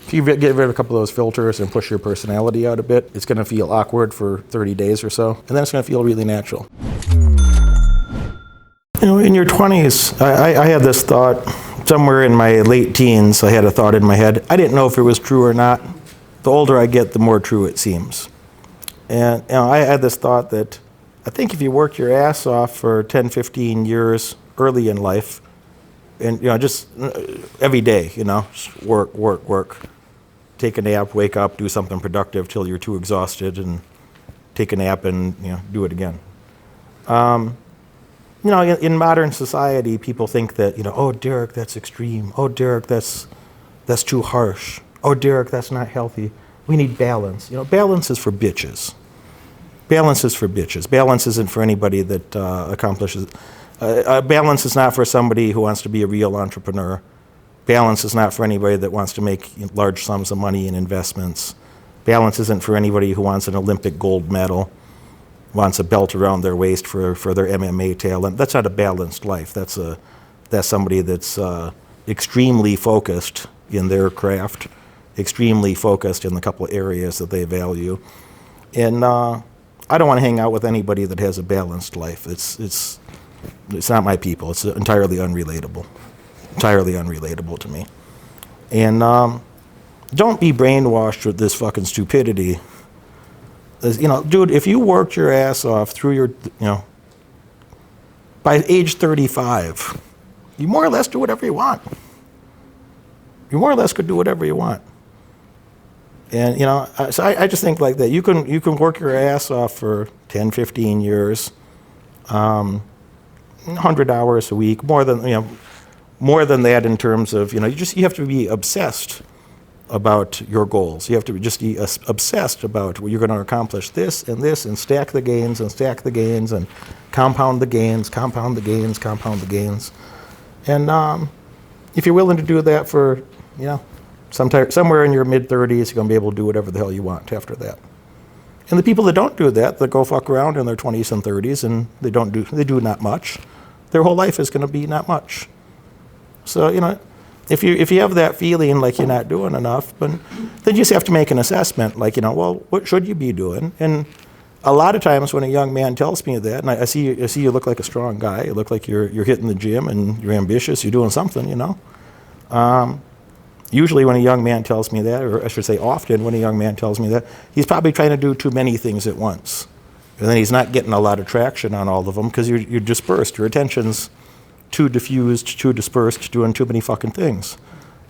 If you get rid of a couple of those filters and push your personality out a bit, it's going to feel awkward for 30 days or so, and then it's going to feel really natural. You know, in your 20s, I had this thought, somewhere in my late teens, I had a thought in my head. I didn't know if it was true or not. The older I get, the more true it seems. And you know, I had this thought that I think if you work your ass off for 10, 15 years early in life, and you know, just every day, you know, just work. Take a nap, wake up, do something productive till you're too exhausted, and take a nap and you know, do it again. You know, in modern society, people think that, you know, oh, Derek, that's extreme. Oh, Derek, that's too harsh. Oh, Derek, that's not healthy. We need balance. You know, balance is for bitches. Balance is for bitches. Balance isn't for anybody that accomplishes. Balance is not for somebody who wants to be a real entrepreneur. Balance is not for anybody that wants to make large sums of money in investments. Balance isn't for anybody who wants an Olympic gold medal, wants a belt around their waist for their MMA talent. That's not a balanced life. That's somebody that's extremely focused in their craft, extremely focused in the couple of areas that they value. And I don't want to hang out with anybody that has a balanced life. It's not my people. It's entirely unrelatable to me. And don't be brainwashed with this fucking stupidity. You know, dude, if you worked your ass off through your, you know, by age 35, you more or less do whatever you want. You more or less could do whatever you want. And, you know, so I just think like that. You can work your ass off for 10, 15 years, 100 hours a week, more than that in terms of, you know, you have to be obsessed about your goals. You have to just be obsessed about what you're going to accomplish this, and stack the gains, and compound the gains. And if you're willing to do that for, you know, somewhere in your mid-30s, you're going to be able to do whatever the hell you want after that. And the people that don't do that go fuck around in their 20s and 30s, and they do not much. Their whole life is going to be not much. So, you know, if you have that feeling like you're not doing enough, then you just have to make an assessment, like, you know, well, what should you be doing? And a lot of times when a young man tells me that, and I see you look like a strong guy, you look like you're hitting the gym and you're ambitious, you're doing something, you know. Usually when a young man tells me that, or I should say often when a young man tells me that, he's probably trying to do too many things at once. And then he's not getting a lot of traction on all of them because you're dispersed. Your attention's too diffused, too dispersed, doing too many fucking things.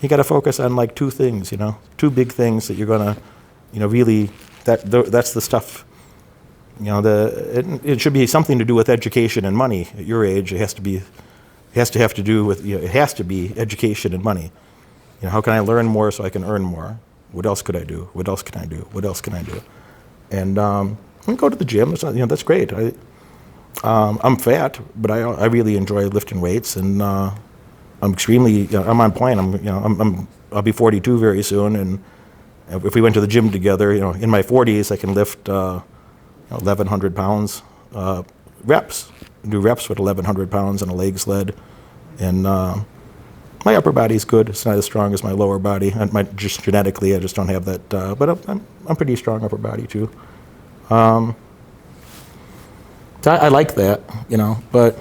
You got to focus on like two things, you know, two big things that you're gonna, you know, really. That's the stuff. You know, it should be something to do with education and money. At your age, it has to be education and money. You know, how can I learn more so I can earn more? What else could I do? What else can I do? What else can I do? And go to the gym. It's not, you know, that's great. I'm fat, but I really enjoy lifting weights, and I'm extremely. You know, I'm on point. I'll be 42 very soon, and if we went to the gym together, you know, in my 40s, I can lift 1,100 pounds reps. Do reps with 1,100 pounds on a leg sled, and my upper body's good. It's not as strong as my lower body. Just genetically, I just don't have that. But I'm pretty strong upper body too. I like that, you know, but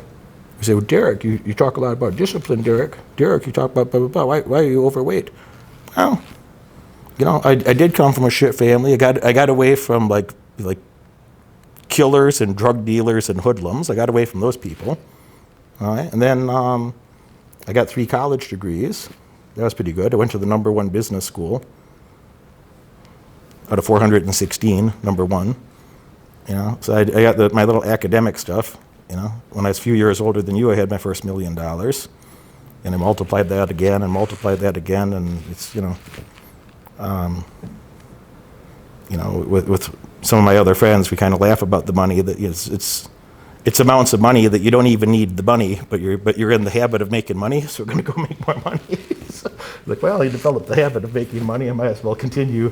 you say, well, Derek, you talk a lot about discipline, Derek. Derek, you talk about blah, blah, blah. Why are you overweight? Well, you know, I did come from a shit family. I got away from like killers and drug dealers and hoodlums. I got away from those people. All right, and then I got 3 college degrees. That was pretty good. I went to the #1 business school. Out of 416, #1. You know, so I got my little academic stuff. You know, when I was a few years older than you, I had my first $1 million, and I multiplied that again, and it's, you know, with some of my other friends, we kind of laugh about the money that it's amounts of money that you don't even need the money, but you're in the habit of making money, so we're going to go make more money. So, like, well, you developed the habit of making money, I might as well continue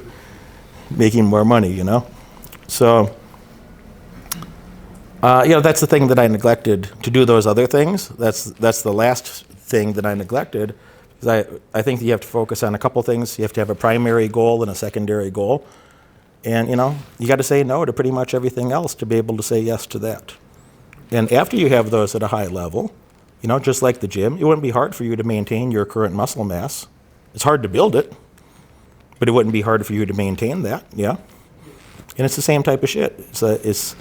making more money, you know. So. You know, that's the thing that I neglected to do those other things. That's the last thing that I neglected, I think that you have to focus on a couple things. You have to have a primary goal and a secondary goal. And, you got to say no to pretty much everything else to be able to say yes to that. And after you have those at a high level, just like the gym, it wouldn't be hard for you to maintain your current muscle mass. It's hard to build it, but it wouldn't be hard for you to maintain that, yeah? And it's the same type of shit. It's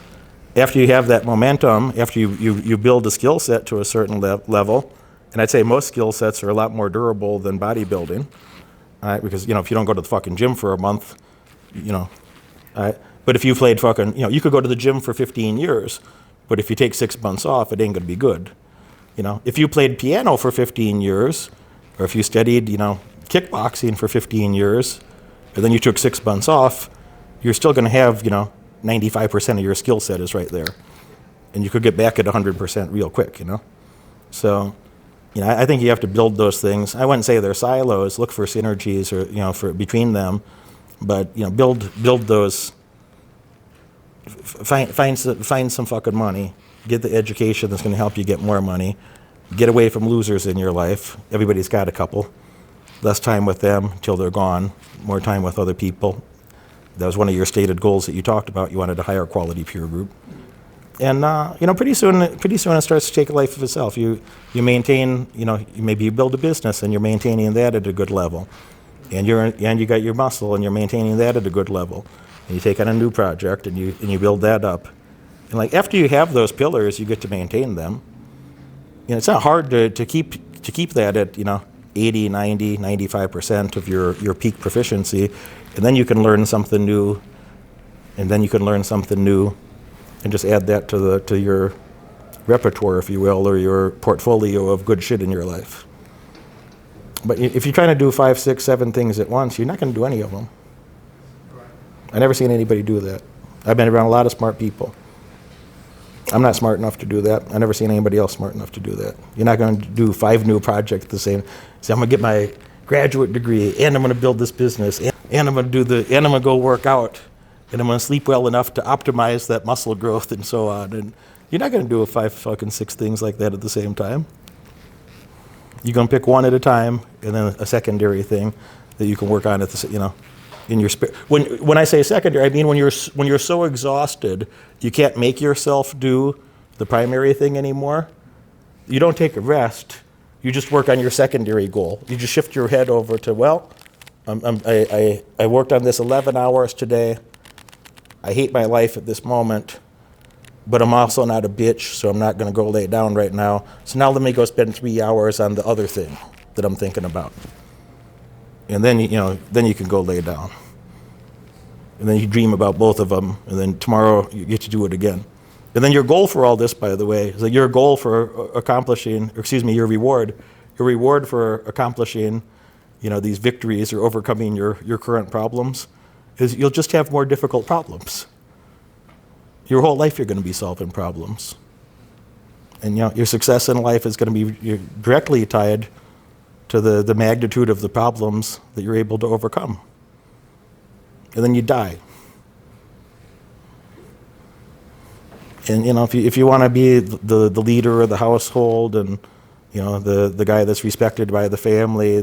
after you have that momentum, after you build a skill set to a certain level, and I'd say most skill sets are a lot more durable than bodybuilding, all right? Because, if you don't go to the fucking gym for a month, all right? But if you played fucking, you could go to the gym for 15 years, but if you take 6 months off, it ain't gonna be good. If you played piano for 15 years, or if you studied, kickboxing for 15 years, and then you took 6 months off, you're still gonna have, 95% of your skill set is right there. And you could get back at 100% real quick, So, I think you have to build those things. I wouldn't say they're silos, look for synergies or, for between them, but, build those, find some fucking money, get the education that's gonna help you get more money, get away from losers in your life. Everybody's got a couple. Less time with them till they're gone, more time with other people. That was one of your stated goals that you talked about. You wanted a higher quality peer group. And, pretty soon it starts to take a life of itself. You maintain, maybe you build a business and you're maintaining that at a good level. And you got your muscle and you're maintaining that at a good level. And you take on a new project and you build that up. And like after you have those pillars, you get to maintain them. It's not hard to keep that at, 80, 90, 95% of your peak proficiency, and then you can learn something new, and just add that to your repertoire, if you will, or your portfolio of good shit in your life. But if you're trying to do 5, 6, 7 things at once, you're not going to do any of them. I've never seen anybody do that. I've been around a lot of smart people. I'm not smart enough to do that. I've never seen anybody else smart enough to do that. You're not going to do 5 new projects the same. Say, I'm going to get my graduate degree, and I'm going to build this business, and I'm going to go work out, and I'm going to sleep well enough to optimize that muscle growth and so on. And you're not going to do 5 fucking 6 things like that at the same time. You're going to pick one at a time, and then a secondary thing that you can work on at the, in your spirit. When I say secondary, I mean when you're so exhausted, you can't make yourself do the primary thing anymore. You don't take a rest. You just work on your secondary goal. You just shift your head over to, I worked on this 11 hours today. I hate my life at this moment, but I'm also not a bitch, so I'm not going to go lay down right now. So now let me go spend 3 hours on the other thing that I'm thinking about. And then, then you can go lay down. And then you dream about both of them, and then tomorrow you get to do it again. And then your goal for all this, by the way, is that your goal for your reward for accomplishing, these victories or overcoming your current problems is you'll just have more difficult problems. Your whole life you're going to be solving problems. And, your success in life is going to be directly tied to the magnitude of the problems that you're able to overcome. And then you die. And if you want to be the leader of the household and the guy that's respected by the family,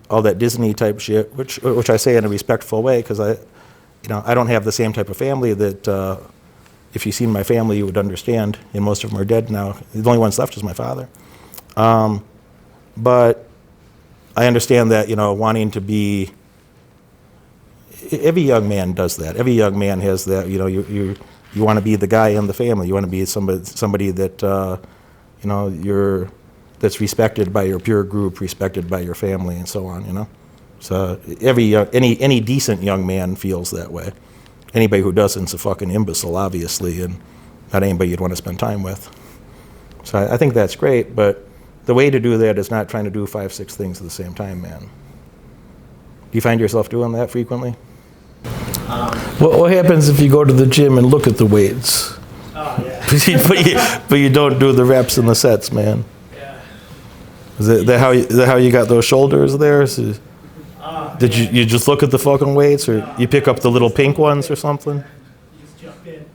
all that Disney type shit, which I say in a respectful way because I don't have the same type of family that if you've seen my family you would understand. And most of them are dead now. The only ones left is my father. But I understand that wanting to be. Every young man does that. Every young man has that. You want to be the guy in the family. You want to be somebody that that's respected by your peer group, respected by your family, and so on. So any decent young man feels that way. Anybody who doesn't is a fucking imbecile, obviously, and not anybody you'd want to spend time with. So I think that's great, but the way to do that is not trying to do 5, 6 things at the same time, man. Do you find yourself doing that frequently? What happens if you go to the gym and look at the weights? Oh, yeah. but you don't do the reps and the sets, man? Yeah. Is that how you got those shoulders there? Did you just look at the fucking weights, or you pick up the little pink ones or something? You just jump in.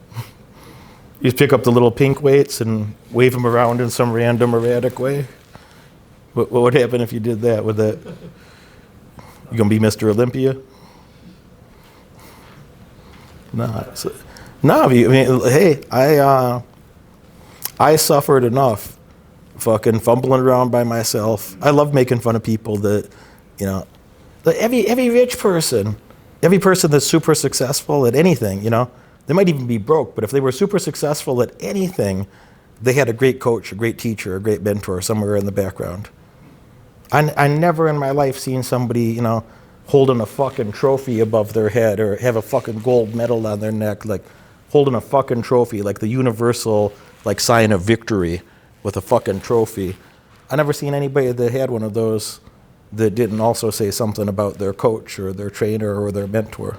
You just pick up the little pink weights and wave them around in some random erratic way? What would happen if you did that? Would that you gonna be Mr. Olympia? No, no. I mean, hey, I suffered enough, fucking fumbling around by myself. I love making fun of people that, you know, every rich person, every person that's super successful at anything, you know, they might even be broke, but if they were super successful at anything, they had a great coach, a great teacher, a great mentor somewhere in the background. I never in my life seen somebody, you know, holding a fucking trophy above their head or have a fucking gold medal on their neck, like holding a fucking trophy, like the universal like sign of victory with a fucking trophy. I never seen anybody that had one of those that didn't also say something about their coach or their trainer or their mentor.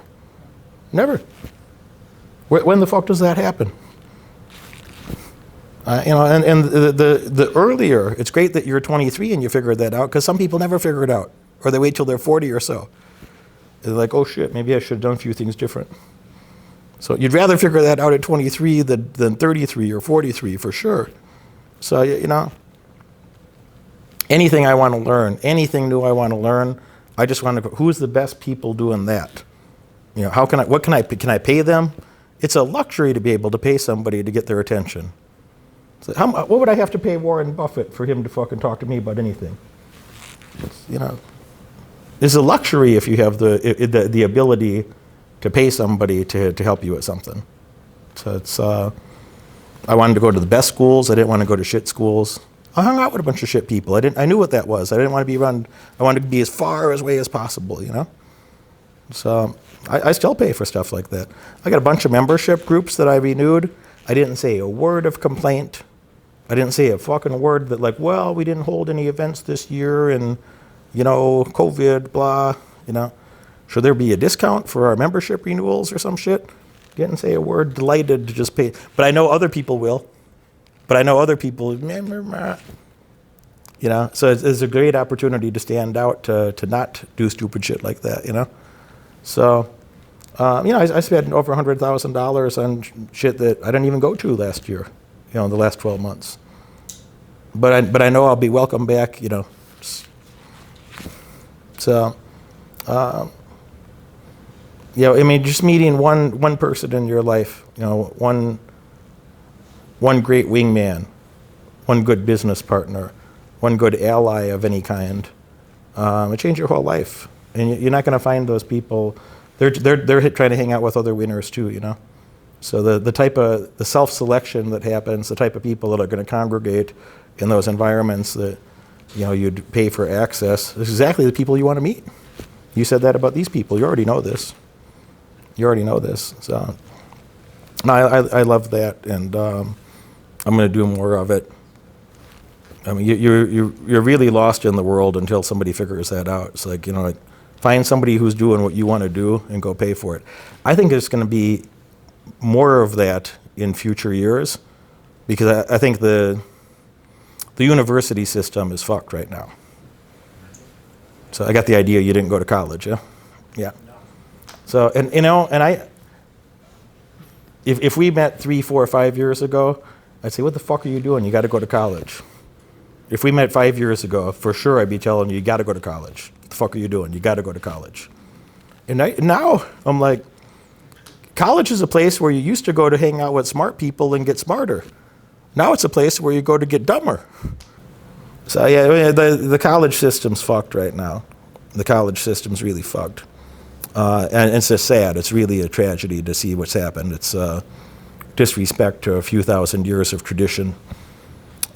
Never. When the fuck does that happen? You know, and the earlier, it's great that you're 23 and you figured that out, because some people never figure it out, or they wait till they're 40 or so. They're like, oh shit, maybe I should have done a few things different. So you'd rather figure that out at 23 than 33 or 43 for sure. So, you know, anything I want to learn, anything new I want to learn, I just want to go, who's the best people doing that? You know, can I pay them? It's a luxury to be able to pay somebody to get their attention. So what would I have to pay Warren Buffett for him to fucking talk to me about anything? You know, it's a luxury if you have the ability to pay somebody to help you at something. So it's, I wanted to go to the best schools. I didn't want to go to shit schools. I hung out with a bunch of shit people. I knew what that was. I didn't want to be around, I wanted to be as far away as possible, you know? So I still pay for stuff like that. I got a bunch of membership groups that I renewed. I didn't say a word of complaint. I didn't say a fucking word that like, well, we didn't hold any events this year and, you know, COVID, blah, you know. Should there be a discount for our membership renewals or some shit? Didn't say a word, delighted to just pay. But I know other people will. But I know other people, you know, so it's a great opportunity to stand out, to not do stupid shit like that, you know. So, you know, I spent over $100,000 on shit that I didn't even go to last year, you know, in the last 12 months. But I know I'll be welcome back, you know. So, you know, I mean, just meeting one person in your life, you know, one great wingman, one good business partner, one good ally of any kind, it changed your whole life. And you're not going to find those people. They're trying to hang out with other winners too, you know. So the type of the self-selection that happens, the type of people that are going to congregate in those environments that, you know, you'd pay for access, is exactly the people you want to meet. You said that about these people. You already know this. You already know this. So, no, I love that, and I'm going to do more of it. I mean, you're really lost in the world until somebody figures that out. It's like, you know, like, find somebody who's doing what you want to do and go pay for it. I think there's going to be more of that in future years, because I think the university system is fucked right now. So I got the idea you didn't go to college, yeah? Yeah. So, and you know, and if we met 3, 4, 5 years ago, I'd say, what the fuck are you doing? You got to go to college. If we met 5 years ago, for sure I'd be telling you, you got to go to college. What the fuck are you doing? You got to go to college. And now I'm like, college is a place where you used to go to hang out with smart people and get smarter. Now it's a place where you go to get dumber. So yeah, the college system's fucked right now. The college system's really fucked. And it's just sad. It's really a tragedy to see what's happened. It's disrespect to a few thousand years of tradition.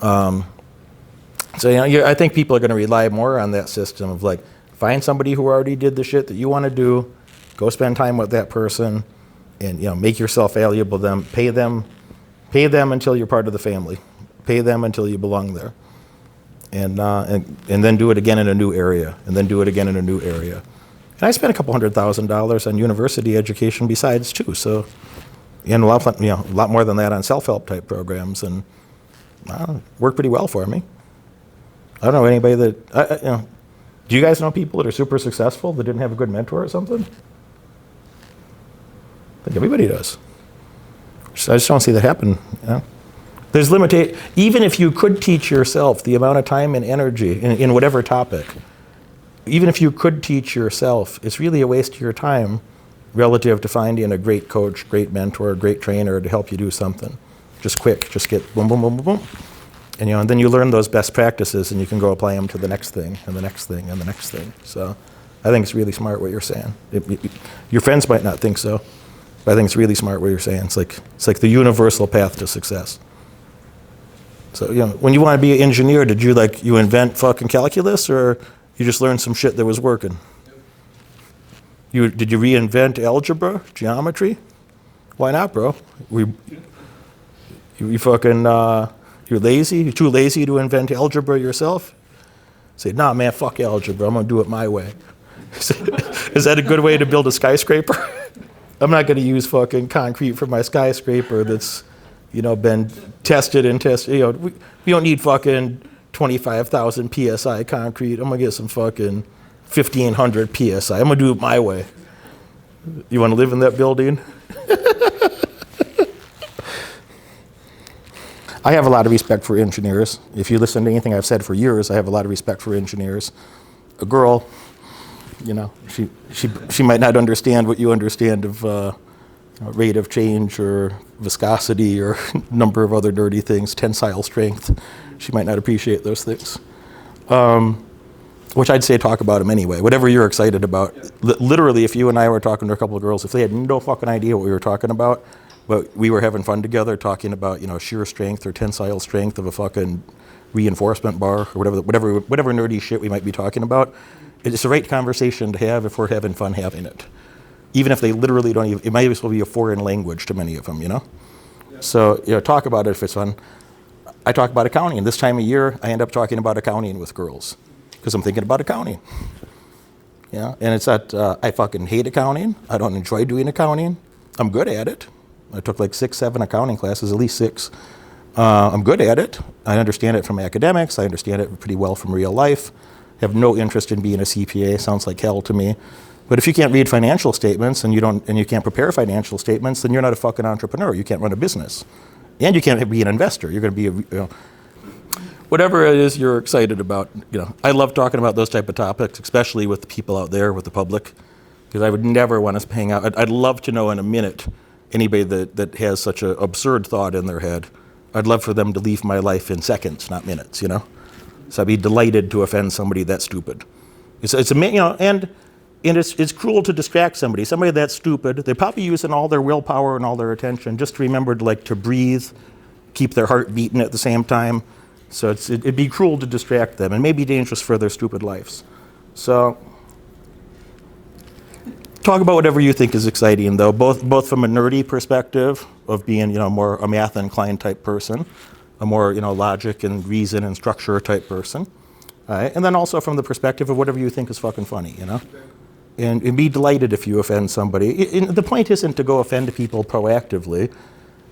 So, you know, I think people are going to rely more on that system of like, find somebody who already did the shit that you want to do, go spend time with that person, and, you know, make yourself valuable to them, pay them until you're part of the family, pay them until you belong there, and then do it again in a new area, and then do it again in a new area. And I spent a couple $100,000 on university education besides too, so, and a lot more than that on self-help type programs, and worked pretty well for me. I don't know anybody that, you know, do you guys know people that are super successful that didn't have a good mentor or something? I think everybody does. I just don't see that happen, you know. There's limitation. Even if you could teach yourself the amount of time and energy in whatever topic, even if you could teach yourself, it's really a waste of your time relative to finding a great coach, great mentor, great trainer to help you do something. Just quick, just get boom, boom, boom, boom, boom. And then you learn those best practices and you can go apply them to the next thing and the next thing and the next thing. So I think it's really smart what you're saying. Your friends might not think so, but I think it's really smart what you're saying. It's like the universal path to success. So, when you want to be an engineer, did you invent fucking calculus, or you just learned some shit that was working? Did you reinvent algebra, geometry? Why not, bro? You fucking, you're lazy? You're too lazy to invent algebra yourself? Say, nah, man, fuck algebra. I'm going to do it my way. Is that a good way to build a skyscraper? I'm not going to use fucking concrete for my skyscraper that's, been tested and tested. We don't need fucking 25,000 PSI concrete. I'm going to get some fucking 1,500 PSI. I'm going to do it my way. You want to live in that building? I have a lot of respect for engineers. If you listen to anything I've said for years, I have a lot of respect for engineers. A girl, she might not understand what you understand of rate of change or viscosity or a number of other nerdy things, tensile strength. She might not appreciate those things. Which I'd say talk about them anyway. Whatever you're excited about. Literally, if you and I were talking to a couple of girls, if they had no fucking idea what we were talking about, but we were having fun together talking about, shear strength or tensile strength of a fucking reinforcement bar or whatever nerdy shit we might be talking about, it's a right conversation to have if we're having fun having it. Even if they literally don't even, it might as well be a foreign language to many of them, Yeah. So, talk about it if it's fun. I talk about accounting. This time of year, I end up talking about accounting with girls because I'm thinking about accounting. And it's that I fucking hate accounting. I don't enjoy doing accounting. I'm good at it. I took like 6, 7 accounting classes, at least 6. I'm good at it. I understand it from academics. I understand it pretty well from real life. Have no interest in being a CPA. Sounds like hell to me. But if you can't read financial statements and you can't prepare financial statements, then you're not a fucking entrepreneur. You can't run a business, and you can't be an investor. You're going to be whatever it is you're excited about. I love talking about those type of topics, especially with the people out there, with the public, because I would never want to hang out. I'd love to know in a minute anybody that has such an absurd thought in their head. I'd love for them to leave my life in seconds, not minutes. So I'd be delighted to offend somebody that stupid. And it's cruel to distract somebody. Somebody that's stupid, they're probably using all their willpower and all their attention just to remember to breathe, keep their heart beating at the same time. So it'd be cruel to distract them and maybe dangerous for their stupid lives. So talk about whatever you think is exciting, though, both from a nerdy perspective of being, more a math-inclined type person, a more, logic and reason and structure type person. All right? And then also from the perspective of whatever you think is fucking funny, And be delighted if you offend somebody. The point isn't to go offend people proactively,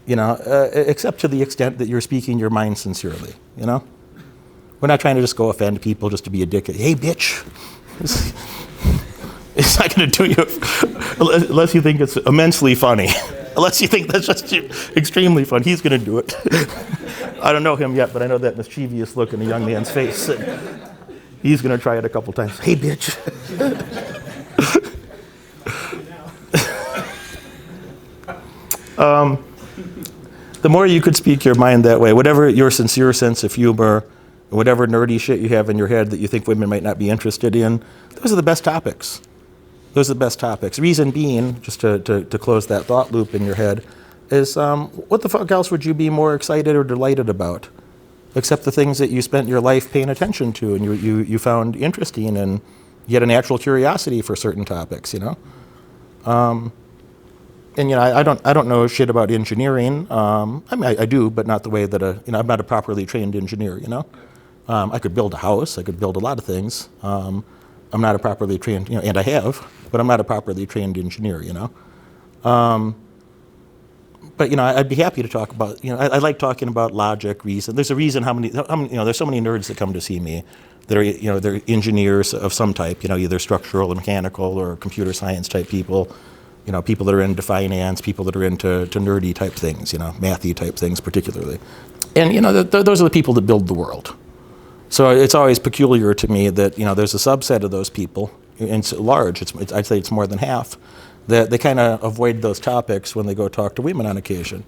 except to the extent that you're speaking your mind sincerely, We're not trying to just go offend people just to be a dick. Hey, bitch. It's not going to do you, unless you think it's immensely funny. Unless you think that's just extremely fun. He's going to do it. I don't know him yet, but I know that mischievous look in the young man's face. He's going to try it a couple times. Hey, bitch. The more you could speak your mind that way, whatever your sincere sense of humor, whatever nerdy shit you have in your head that you think women might not be interested in, those are the best topics. Those are the best topics. Reason being, just to close that thought loop in your head, is what the fuck else would you be more excited or delighted about? Except the things that you spent your life paying attention to and you found interesting, and you had a natural curiosity for certain topics, And I don't know shit about engineering. I do, but not the way that I'm not a properly trained engineer. I could build a house. I could build a lot of things. I'm not a properly trained, and I have, but I'm not a properly trained engineer. But I'd be happy to talk about. I like talking about logic, reason. There's a reason how many there's so many nerds that come to see me. That are they're engineers of some type. Either structural or mechanical or computer science type people. People that are into finance, people that are into nerdy type things, mathy type things particularly. And, those are the people that build the world. So it's always peculiar to me that, there's a subset of those people, and it's large, I'd say it's more than half, that they kind of avoid those topics when they go talk to women on occasion.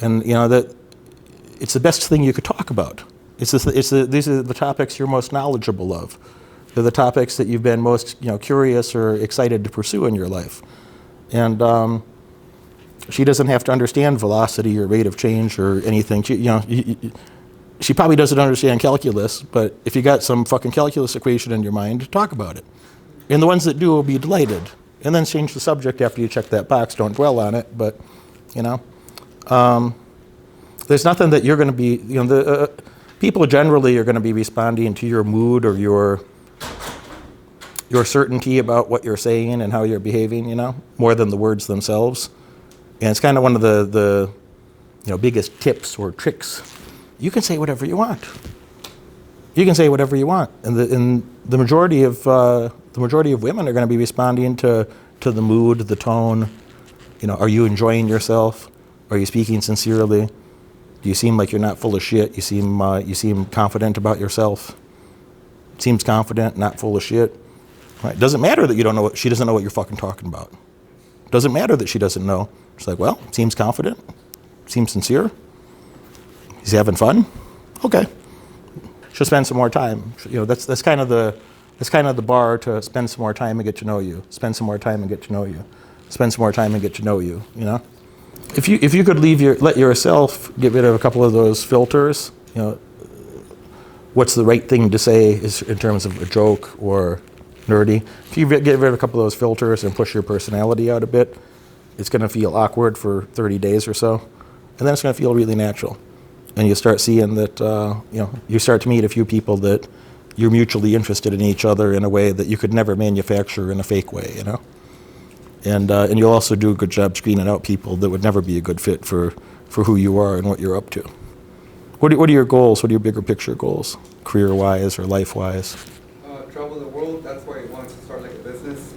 And, that it's the best thing you could talk about. These are the topics you're most knowledgeable of. They're the topics that you've been most, curious or excited to pursue in your life. And she doesn't have to understand velocity or rate of change or anything. She probably doesn't understand calculus, but if you got some fucking calculus equation in your mind, talk about it. And the ones that do will be delighted. And then change the subject after you check that box. Don't dwell on it, but, there's nothing that you're going to be, people generally are going to be responding to your mood or your certainty about what you're saying and how you're behaving, more than the words themselves. And it's kind of one of the biggest tips or tricks. You can say whatever you want. You can say whatever you want, and the majority of women are going to be responding to the mood, the tone. Are you enjoying yourself? Are you speaking sincerely? Do you seem like you're not full of shit? You seem confident about yourself. Seems confident, not full of shit. Right? Doesn't matter that she doesn't know what you're fucking talking about. Doesn't matter that she doesn't know. It's like, well, seems confident, seems sincere. He's having fun. Okay. She'll spend some more time. That's kind of the bar to spend some more time and get to know you. Spend some more time and get to know you. Spend some more time and get to know you. If you could let yourself get rid of a couple of those filters, what's the right thing to say is in terms of a joke or nerdy. If you get rid of a couple of those filters and push your personality out a bit, it's going to feel awkward for 30 days or so, and then it's going to feel really natural. And you start seeing that, you start to meet a few people that you're mutually interested in each other in a way that you could never manufacture in a fake way, And you'll also do a good job screening out people that would never be a good fit for who you are and what you're up to. What are your goals? What are your bigger picture goals, career-wise or life-wise? Travel the world. That's why I wanted to start like a business.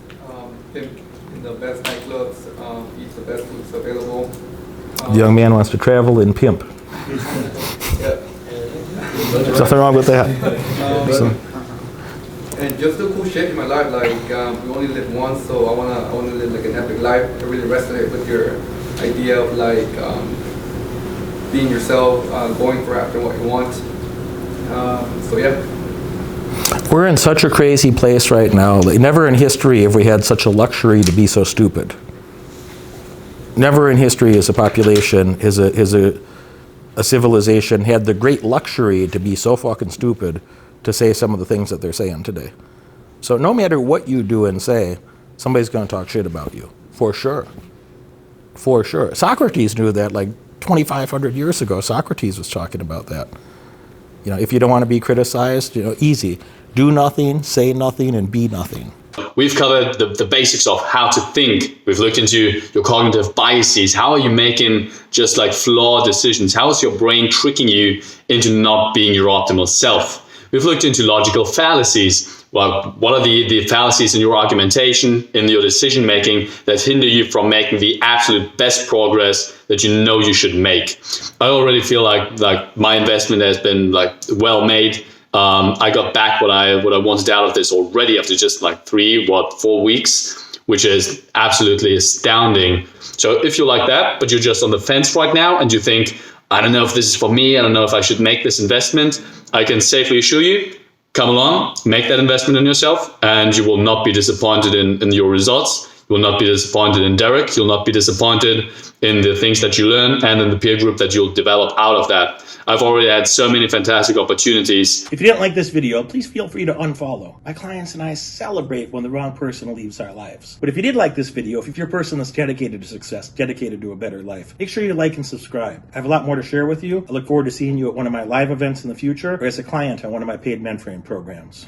Pimp in the best nightclubs, eat the best foods available. The young man wants to travel and pimp. Yeah. There's nothing wrong with that. And just the cool shit in my life, like we only live once, so I wanna live like an epic life. I really resonate with your idea of like being yourself, going for after what you want. So yeah. We're in such a crazy place right now. Like, never in history have we had such a luxury to be so stupid. Never in history has a population, has a civilization had the great luxury to be so fucking stupid to say some of the things that they're saying today. So no matter what you do and say, somebody's going to talk shit about you, for sure. For sure. Socrates knew that like 2,500 years ago. Socrates was talking about that. If you don't want to be criticized, easy. Do nothing, say nothing, and be nothing. We've covered the basics of how to think. We've looked into your cognitive biases. How are you making just like flawed decisions? How is your brain tricking you into not being your optimal self? We've looked into logical fallacies. Well, what are the fallacies in your argumentation, in your decision making that hinder you from making the absolute best progress that you know you should make? I already feel like my investment has been like well made. I got back what I wanted out of this already after just like 4 weeks, which is absolutely astounding. So if you're like that, but you're just on the fence right now and you think, I don't know if this is for me, I don't know if I should make this investment, I can safely assure you, come along, make that investment in yourself, and you will not be disappointed in your results. You will not be disappointed in Derek. You'll not be disappointed in the things that you learn and in the peer group that you'll develop out of that. I've already had so many fantastic opportunities. If you didn't like this video, please feel free to unfollow. My clients and I celebrate when the wrong person leaves our lives. But if you did like this video, if you're a person that's dedicated to success, dedicated to a better life, make sure you like and subscribe. I have a lot more to share with you. I look forward to seeing you at one of my live events in the future or as a client on one of my paid mentoring programs.